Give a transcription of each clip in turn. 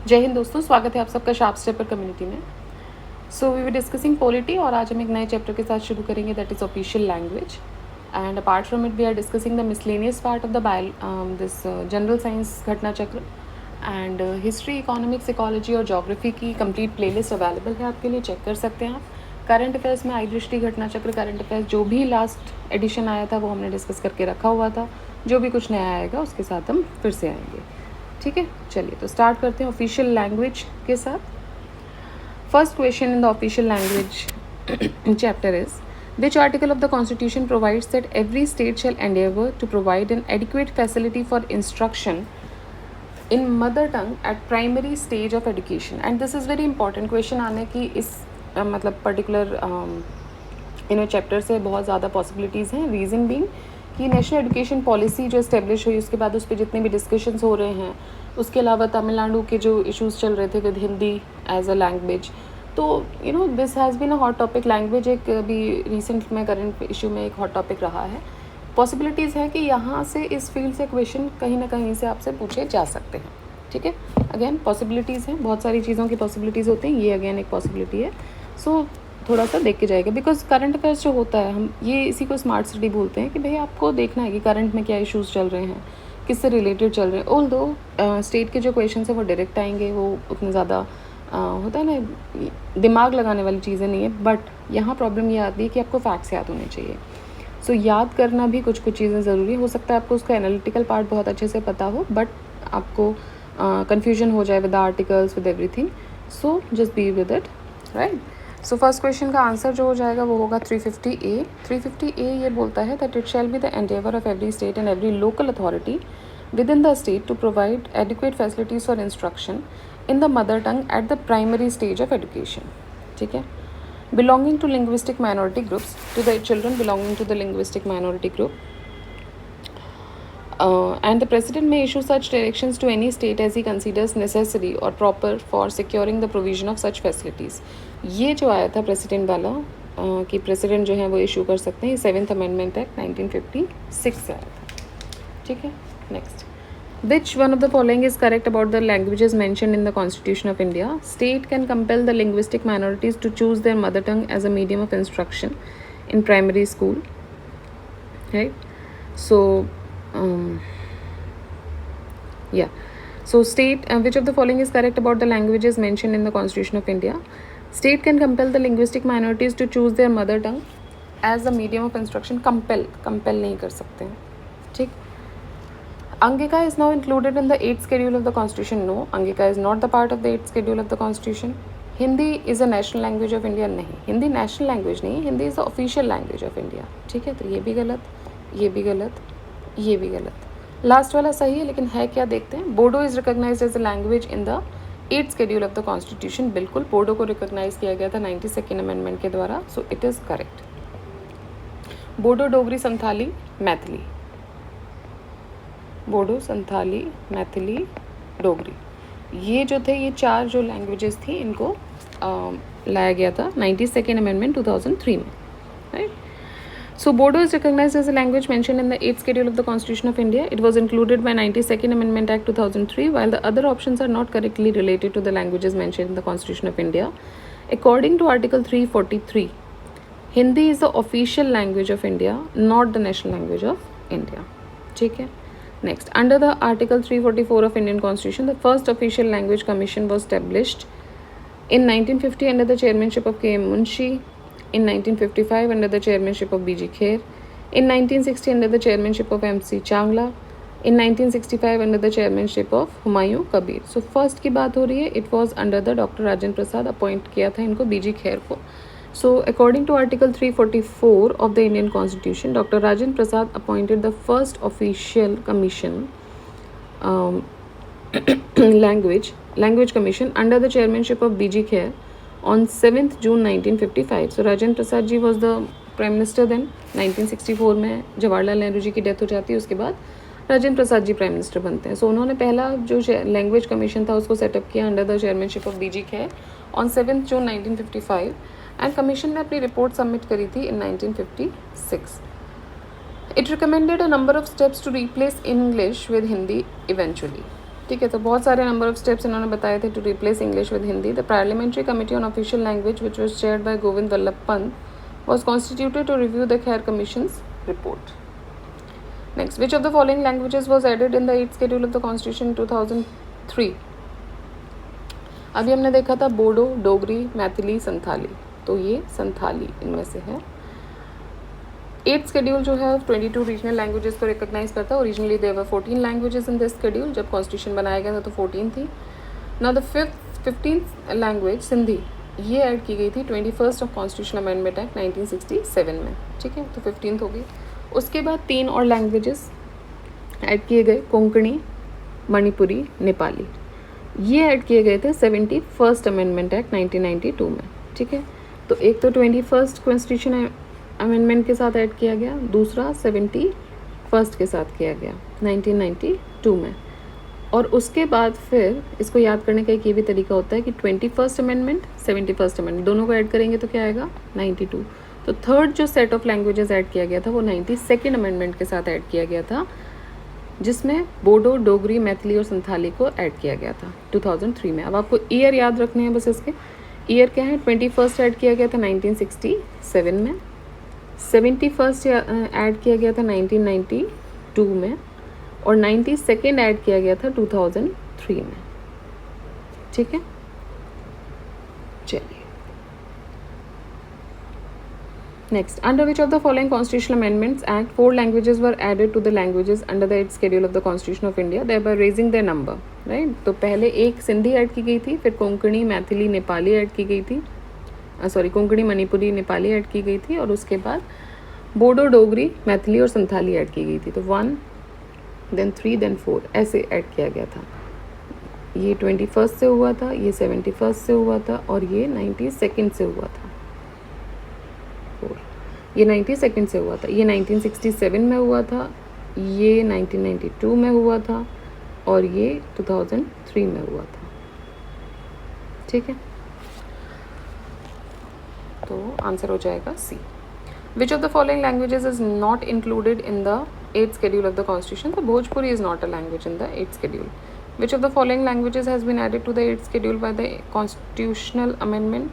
जय हिंद दोस्तों, स्वागत है आप सबका शार्प स्टेपर कम्युनिटी में। So we were discussing polity और आज हम एक नए चैप्टर के साथ शुरू करेंगे, that is official language. And apart from it we are discussing the miscellaneous part of the this general science घटना चक्र एंड हिस्ट्री, इकोनॉमिक्स, इकोलॉजी और जोग्राफी की कंप्लीट प्लेलिस्ट अवेलेबल है आपके लिए, चेक कर सकते हैं आप। करंट अफेयर्स में आई दृष्टि घटना चक्र करंट अफेयर्स जो भी लास्ट एडिशन आया था वो हमने डिस्कस करके रखा हुआ था। जो भी कुछ नया आएगा उसके साथ हम फिर से आएंगे, ठीक है। चलिए तो स्टार्ट करते हैं ऑफिशियल लैंग्वेज के साथ। First question in the official language chapter is which article of the constitution provides that every state shall endeavor to provide an adequate facility for instruction in mother tongue at primary stage of education? And this is very important question आने की इस मतलब particular chapter से बहुत ज़्यादा possibilities हैं। Reason being कि national education policy जो इस्टेब्लिश हुई उसके बाद उस पर जितने भी डिस्कशंस हो रहे हैं, उसके अलावा तमिलनाडु के जो इश्यूज़ चल रहे थे with Hindi as a language, तो this has been a hot topic. Language एक अभी रिसेंट में करंट इशू में एक हॉट टॉपिक रहा है। पॉसिबिलिटीज़ है कि यहाँ से इस फील्ड से क्वेश्चन कहीं ना कहीं से आपसे पूछे जा सकते हैं, ठीक है। अगेन पॉसिबिलिटीज़ हैं, बहुत सारी चीज़ों की पॉसिबिलिटीज़ होती हैं, ये अगेन एक पॉसिबिलिटी है। सो थोड़ा सा देख के जाएगा, बिकॉज करंट अफेयर्स जो होता है, हम ये इसी को स्मार्ट स्टडी बोलते हैं कि भाई आपको देखना है कि करंट में क्या इश्यूज़ चल रहे हैं, किससे रिलेटेड चल रहे हैं। ऑल दो स्टेट के जो क्वेश्चन हैं वो डायरेक्ट आएंगे, वो उतने ज़्यादा होता है ना, दिमाग लगाने वाली चीज़ें नहीं है। बट यहाँ प्रॉब्लम ये आती है कि आपको फैक्ट्स याद होने चाहिए। सो याद करना भी कुछ कुछ चीज़ें ज़रूरी हो सकता है। आपको उसका एनालिटिकल पार्ट बहुत अच्छे से पता हो, बट आपको कन्फ्यूजन हो जाए with articles with everything. So just be with it, right. So first question का आंसर जो हो जाएगा वो होगा 350A। 350A ये बोलता है that it shall be the endeavour of every state and every local authority within the state to provide adequate facilities for instruction in the mother tongue at the primary stage of education, ठीक है। belonging to linguistic minority groups, to the children belonging to the linguistic minority group, and the president may issue such directions to any state as he considers necessary or proper for securing the provision of such facilities. ये जो आया था president वाला कि president जो है वो issue कर सकते हैं, 7th अमेंडमेंट एक्ट 1956 से आया था, ठीक है। Next, which one of the following is correct about the languages mentioned in the Constitution of India? State can compel the linguistic minorities to choose their mother tongue as a medium of instruction in primary school, right? So yeah, so state which of the following is correct about the languages mentioned in the Constitution of India? State can compel the linguistic minorities to choose their mother tongue as a medium of instruction. compel नहीं कर सकते हैं, ठीक। Angika is now included in the 8th schedule of the Constitution. No, Angika is not the part of the 8th schedule of the Constitution. Hindi is a national language of India. नहीं, Hindi national language नहीं है, Hindi is the official language of India, ठीक है। तो ये भी गलत, ये भी गलत, ये भी गलत। लास्ट वाला सही है, लेकिन है क्या देखते हैं। Bodo is recognised as a language in the 8th schedule of the Constitution। बिल्कुल, बोडो को रिकॉग्नाइज किया गया था 92nd अमेंडमेंट के द्वारा। सो it is correct. Bodo, Dogri, Santhali, Maithili, Bodo, Santhali, Maithili, Dogri, ये जो थे, ये 4 जो लैंग्वेजेस थी, इनको लाया गया था 92nd अमेंडमेंट 2003 में, right. So Bodo is recognised as a language mentioned in the 8th schedule of the Constitution of India. It was included by 92nd Amendment Act 2003, while the other options are not correctly related to the languages mentioned in the Constitution of India. According to Article 343, Hindi is the official language of India, not the national language of India, ठीक है। Next, under the Article 344 of Indian Constitution, the first official language commission was established in 1950 under the chairmanship of K.M. Munshi, in 1955 under the chairmanship of B.G. Kher, in 1960 under the chairmanship of M.C. Changla, in 1965 under the chairmanship of Humayun Kabir. So first की बात हो रही है, it was under the Dr. Rajendra Prasad appoint किया था इनको, B.G. Kher को। So, according to Article 344 of the Indian Constitution, Dr. Rajendra Prasad appointed the first official commission, language commission under the chairmanship of B.G. Kher on 7th June 1955. So, Rajendra Prasad ji was the Prime Minister then. 1964 में जवाहरलाल नेहरू जी की death हो जाती है, उसके बाद Rajendra Prasad ji prime minister बनते हैं। सो उन्होंने पहला जो लैंग्वेज कमीशन था उसको सेटअप किया under the chairmanship of B.G. Kher on 7th June 1955, and commission ने अपनी रिपोर्ट सबमिट करी थी in 1956। It recommended a number of steps to replace English with Hindi eventually, ठीक है, तो बहुत सारे नंबर ऑफ स्टेप्स इन्होंने बताए थे to replace English with Hindi. The parliamentary committee on official language which was chaired by Govind Vallabh Pant was constituted to review the Khair Commission's report. Next, which of the following languages was added in the 8th schedule of the Constitution in 2003? अभी हमने देखा था बोडो, डोगरी, मैथिली, संथाली. तो ये संथाली इनमें से है. 8th schedule जो है 22 रीजनल लैंग्वेजेस को रिकॉग्नाइज करता है. Originally there were 14 languages in this schedule. जब कॉन्स्टिट्यूशन बनाया गया था तो 14 थी. Now the 15th language Sindhi ये ऐड की गई थी 21st of constitution amendment act 1967 में. ठीक है, तो 15th हो गई. उसके बाद 3 और लैंग्वेजेस ऐड किए गए, कोंकणी, मणिपुरी, नेपाली. ये ऐड किए गए थे 71st अमेंडमेंट एक्ट 1992 में. ठीक है, तो एक तो 21st कॉन्स्टिट्यूशन अमेंडमेंट के साथ ऐड किया गया, दूसरा 71st के साथ किया गया 1992 में. और उसके बाद फिर इसको याद करने का एक ये भी तरीका होता है कि 21st अमेंडमेंट 71st अमेंडमेंट दोनों को ऐड करेंगे तो क्या आएगा 92. तो थर्ड जो सेट ऑफ लैंग्वेजेस ऐड किया गया था वो 92nd अमेंडमेंट के साथ ऐड किया गया था, जिसमें बोडो, डोगरी, मैथिली और संथाली को ऐड किया गया था 2003 में. अब आपको ईयर याद रखने हैं बस. इसके ईयर क्या है, 21st ऐड किया गया था 1967 में, 71st ऐड किया गया था 1992 में और 92nd ऐड किया गया था 2003 में. ठीक है, चलिए next. Under which of the following constitutional amendments act 4 languages were added to the languages under the 8th schedule of the constitution of India thereby raising their number. Right, तो पहले एक सिंधी ऐड की गई थी, फिर कोंकणी, मैथिली, नेपाली ऐड की गई थी. कोंकणी, मणिपुरी, नेपाली ऐड की गई थी और उसके बाद बोडो, डोगरी, मैथिली और संथाली ऐड की गई थी. तो 1 देन 3 देन 4 ऐसे ऐड किया गया था. ये 21st से हुआ था, ये 71st से हुआ था और ये 92nd से हुआ था. 4 ये 92nd से हुआ था, ये 1967 में हुआ था, ये 1992 में हुआ था और ये 2003 में हुआ था. ठीक है, तो आंसर हो जाएगा सी. Which of the following languages is not included in the 8th schedule of the Constitution? The Bhojpuri is not a language in the 8th schedule. Which of the following languages has been added to the 8th schedule by the constitutional amendment?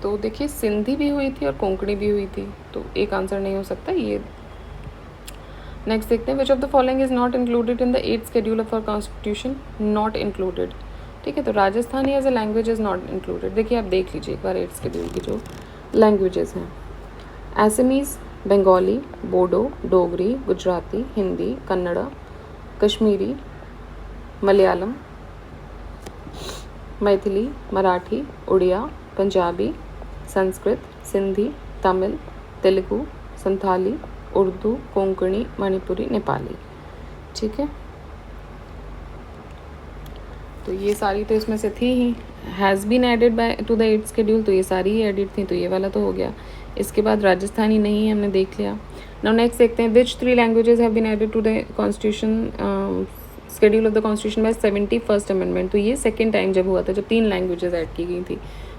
तो देखिए सिंधी भी हुई थी और कोंकणी भी हुई थी, तो एक आंसर नहीं हो सकता ये. नेक्स्ट देखते हैं. Which of the following is not included in the 8th schedule of our Constitution? Not included. ठीक है, तो Rajasthani as a language is not included. देखिए आप देख लीजिए एक बार 8th schedule की जो लैंग्वेजेस हैं. असमीज़, बंगाली, बोडो, डोगरी, गुजराती, हिंदी, कन्नड़ा, कश्मीरी, मलयालम, मैथिली, मराठी, उड़िया, पंजाबी, संस्कृत, सिंधी, तमिल, तेलुगु, संथाली, उर्दू, कोंकणी, मणिपुरी, नेपाली. ठीक है, तो ये सारी तो इसमें से थी ही. Has been added by to the 8th schedule, तो ये सारी ही एडिड थी, तो ये वाला तो हो गया. इसके बाद राजस्थानी नहीं है, हमने देख लिया. नाउ नेक्स्ट देखते हैं. Which 3 languages have been added to the constitution schedule of the constitution by 71st amendment. तो ये सेकेंड टाइम जब हुआ था जब 3 लैंग्वेजेस ऐड की गई थी.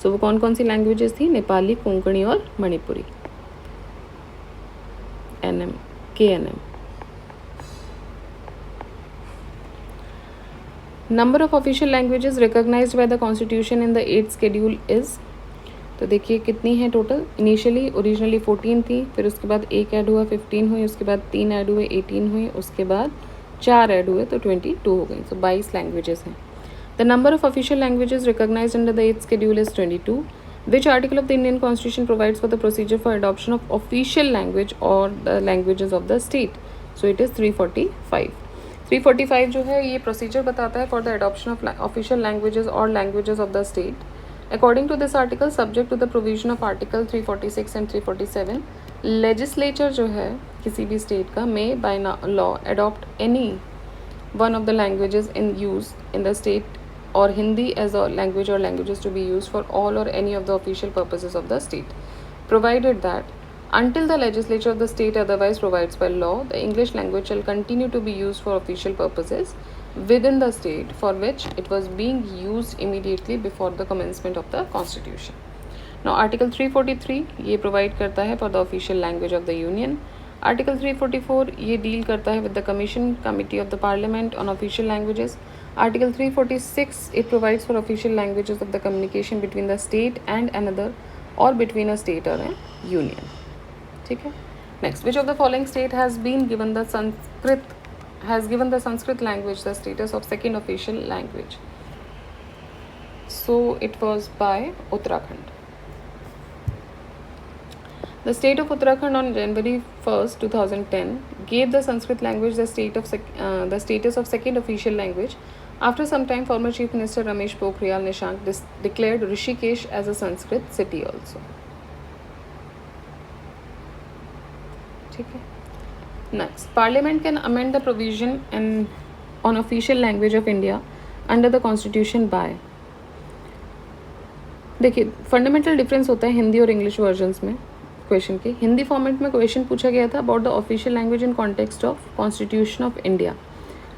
सो वो कौन कौन सी लैंग्वेजेस थी? नेपाली, कोंकणी और Manipuri. KNM. Number of official languages recognized by the Constitution in the 8th schedule is. तो देखिए कितनी है टोटल. ओरिजिनली 14 थी, फिर उसके बाद एक ऐड हुआ 15 हुई, उसके बाद 3 ऐड हुए 18 हुई, उसके बाद 4 ऐड हुए तो 22 हो गई. सो 22 लैंग्वेजेस हैं. The number of official languages recognised under the 8th schedule is 22. Which article of the Indian Constitution provides for the procedure for adoption of official language or the languages of the state? So it is 345. 345 जो है ये procedure बताता है for the adoption of official languages और languages of the state. According to this article, subject to the provision of article 346 and 347, legislature जो है किसी भी स्टेट का may by law adopt any one of the languages in use in the state or Hindi as a language or languages to be used for all or any of the official purposes of the state, provided that until the legislature of the state otherwise provides by law, the English language shall continue to be used for official purposes within the state for which it was being used immediately before the commencement of the constitution. Now article 343 ये provide करता है for the official language of the union. Article 344 ये deal करता है with the commission committee of the parliament on official languages. Article 346 it provides for official languages of the communication between the state and another और between a state और a union. ठीक है. Next, which of the following state has been given the Sanskrit language the status of second official language? So it was by Uttarakhand. The state of Uttarakhand on January 1st, 2010 gave the Sanskrit language the status of second official language. After some time, former Chief Minister Ramesh Pokhriyal Nishank declared Rishikesh as a Sanskrit city also. ठीक है. Next, Parliament can amend the provision on official language of India under the Constitution by. देखिए, fundamental difference होता है हिंदी और English versions में question के. Hindi format में question पूछा गया था about the official language in context of constitution of India,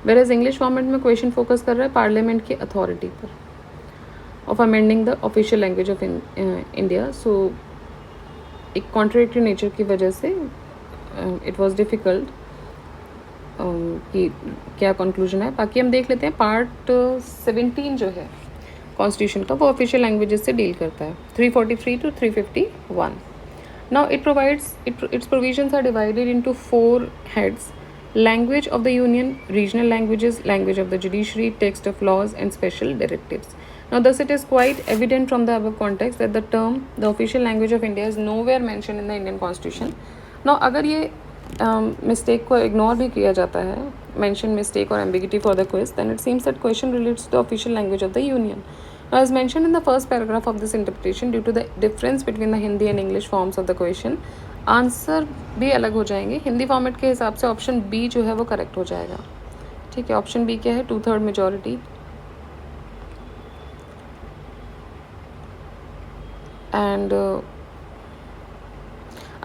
whereas English format में क्वेश्चन फोकस कर रहा है पार्लियामेंट की अथॉरिटी पर of amending the official language of India. So एक कॉन्ट्रडिक्टरी नेचर की वजह से इट वॉज डिफ़िकल्ट कि क्या कंक्लूजन है. बाकी हम देख लेते हैं. पार्ट 17 जो है कॉन्स्टिट्यूशन का वो ऑफिशियल लैंग्वेजेस से डील करता है 343 to 351. Now it provides its provisions are divided into 4 heads: language of the union, regional languages, language of the judiciary, text of laws and special directives. Now thus it is quite evident from the above context that the term the official language of India is nowhere mentioned in the Indian Constitution. Now अगर ये mistake को ignore भी किया जाता है, mention mistake or ambiguity for the quiz, then it seems that question relates to the official language of the union. Now as mentioned in the first paragraph of this interpretation, due to the difference between the Hindi and English forms of the question, answer भी अलग हो जाएंगे. Hindi format के हिसाब से option B जो है वो करेक्ट हो जाएगा. ठीक है. ऑप्शन बी क्या है? 2/3 majority. And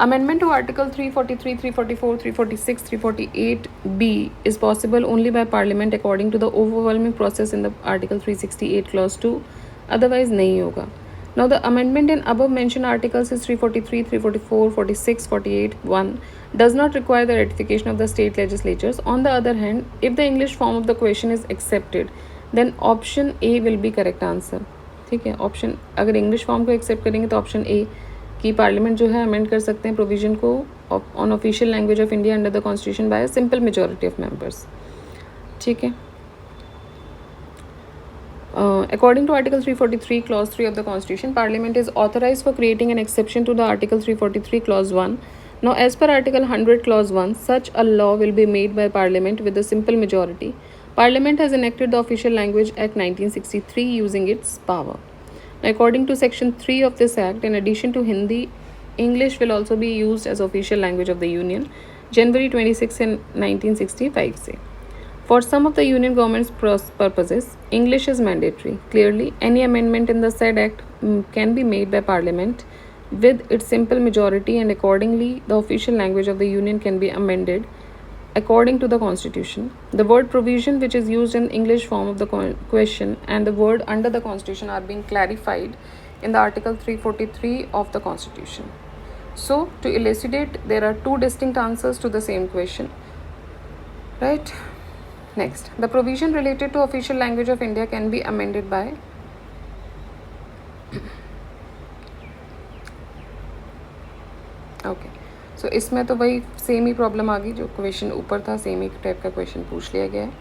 amendment to Article 343, 344, 346, 348B is possible only by Parliament according to the overwhelming process in the Article 368 Clause 2. Otherwise नहीं होगा. Now the amendment in above mentioned articles is 343, 344, 46, 48, 1 does not require the ratification of the state legislatures. On the other hand, if the English form of the question is accepted, then option A will be correct answer. ठीक है. Option अगर English form को accept करेंगे तो option A कि parliament जो है amend कर सकते हैं प्रोविजन को on official language of India under the constitution bye a simple majority of members. ठीक है. According to Article 343, Clause 3 of the Constitution, Parliament is authorized for creating an exception to the Article 343, Clause 1. Now, as per Article 100, Clause 1, such a law will be made by Parliament with a simple majority. Parliament has enacted the Official Language Act 1963 using its power. Now, according to Section 3 of this Act, in addition to Hindi, English will also be used as official language of the Union, January 26 in 1965 से. For some of the Union government's purposes, English is mandatory. Clearly, any amendment in the said Act can be made by Parliament with its simple majority, and accordingly, the official language of the Union can be amended according to the Constitution. The word provision, which is used in English form of the question, and the word under the Constitution are being clarified in the Article 343 of the Constitution. So, to elucidate, there are 2 distinct answers to the same question. Right? Next, the provision related to official language of India can be amended by okay. सो इसमें तो वही same ही problem आ गई जो question ऊपर था, same ही type का question पूछ लिया गया है.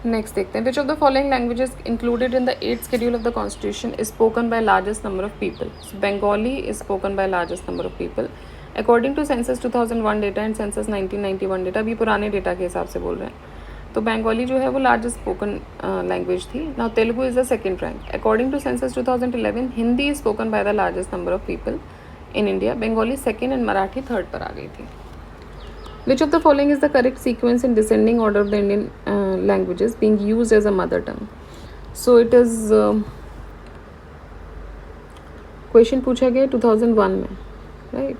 नेक्स्ट देखते हैं. Which of the following languages included in the 8th schedule of the constitution is spoken by largest number of people? Bengali is spoken by largest number of people according to census 2001 data and census 1991 data. अभी पुराने data के हिसाब से बोल रहे हैं. तो बंगाली जो है वो लार्जेस्ट स्पोकन लैंग्वेज थी. Now Telugu is the second rank. According to census 2011 Hindi is spoken by the largest number of people in India. Bengali second and Marathi third पर आ गई थी. Which of the following is the correct sequence in descending order of the Indian languages being used as a mother tongue? So it is question पूछा गया 2001 में, right.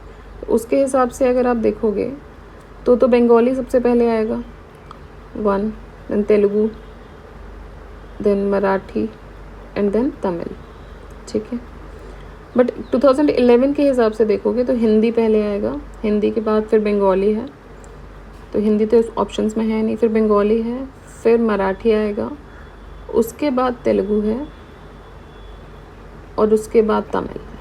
उसके हिसाब से अगर आप देखोगे तो बंगाली सबसे पहले आएगा 1, then Telugu, then Marathi and then Tamil. ठीक है. बट 2011 के हिसाब से देखोगे तो हिंदी पहले आएगा, हिंदी के बाद फिर बंगाली है, तो हिंदी तो ऑप्शंस में है नहीं, फिर बंगाली है, फिर मराठी आएगा, उसके बाद तेलुगु है और उसके बाद तमिल है।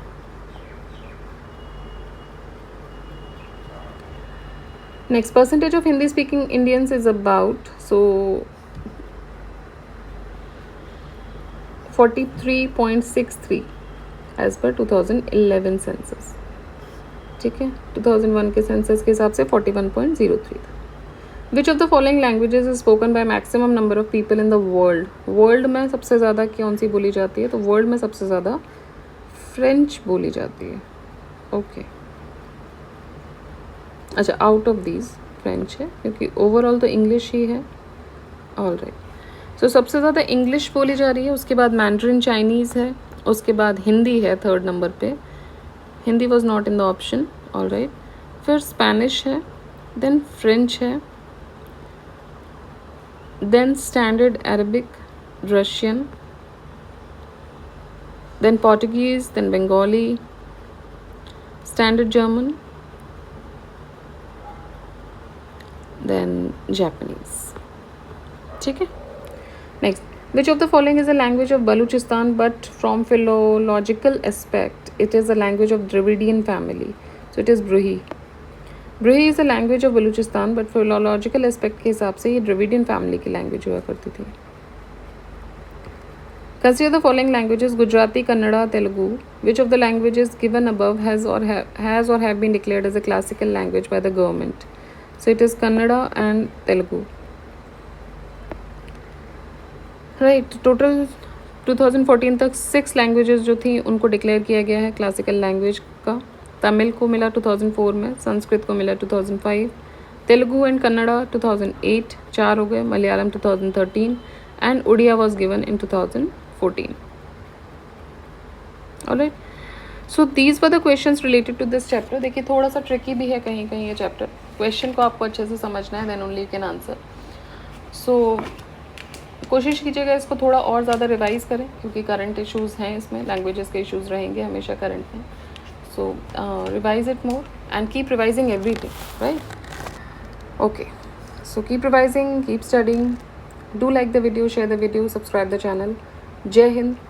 Next percentage of Hindi speaking Indians is about 43.63 as per 2011 census. ठीक है, 2001 के सेंसस के हिसाब से 41.03 था। विच of the following languages is spoken by maximum number of people in the world. World में सबसे ज़्यादा कौन सी बोली जाती है? तो वर्ल्ड में सबसे ज़्यादा फ्रेंच बोली जाती है। ओके अच्छा, आउट ऑफ दीज फ्रेंच है, क्योंकि ओवरऑल तो इंग्लिश ही है। ऑल राइट, सो सबसे ज़्यादा इंग्लिश बोली जा रही है, उसके बाद मैंड्रिन चाइनीज़ है, उसके बाद हिंदी है थर्ड नंबर पे, Hindi was not in the option. All right, फिर स्पेनिश है, देन फ्रेंच है, then standard Arabic, Russian, then Portuguese, then Bengali, standard German, then Japanese. ठीक है, next, which of the following is a language of Baluchistan but from philological aspect it is a language of Dravidian family, so it is Bruhi. Brahui is a language of Balochistan but philological aspect के हिसाब से ये Dravidian family की language हुआ करती थी। Consider the following languages Gujarati, Kannada, Telugu. Which of the languages given above has और have been declared as a classical language by the government? So it is Kannada and Telugu. Right, total 2014 तक 6 लैंग्वेजेस जो थी उनको declare किया गया है क्लासिकल लैंग्वेज का। तमिल को मिला 2004 में, संस्कृत को मिला 2005, तेलुगु एंड कन्नड़ा 2008, 4 हो गए, Malayalam 2013 and Odia was given in 2014। Alright, so these were the questions related to this chapter. देखिए थोड़ा सा ट्रिकी भी है कहीं कहीं ये चैप्टर, क्वेश्चन को आपको अच्छे से समझना है, then only you can answer. So कोशिश कीजिएगा इसको थोड़ा और ज़्यादा रिवाइज़ करें, क्योंकि करंट इश्यूज़ हैं इसमें, लैंग्वेजेस के इश्यूज़ रहेंगे हमेशा करंट में। So revise it more and keep revising everything, right? Okay, so keep revising, keep studying. Do like the video, share the video, subscribe the channel. Jai Hind.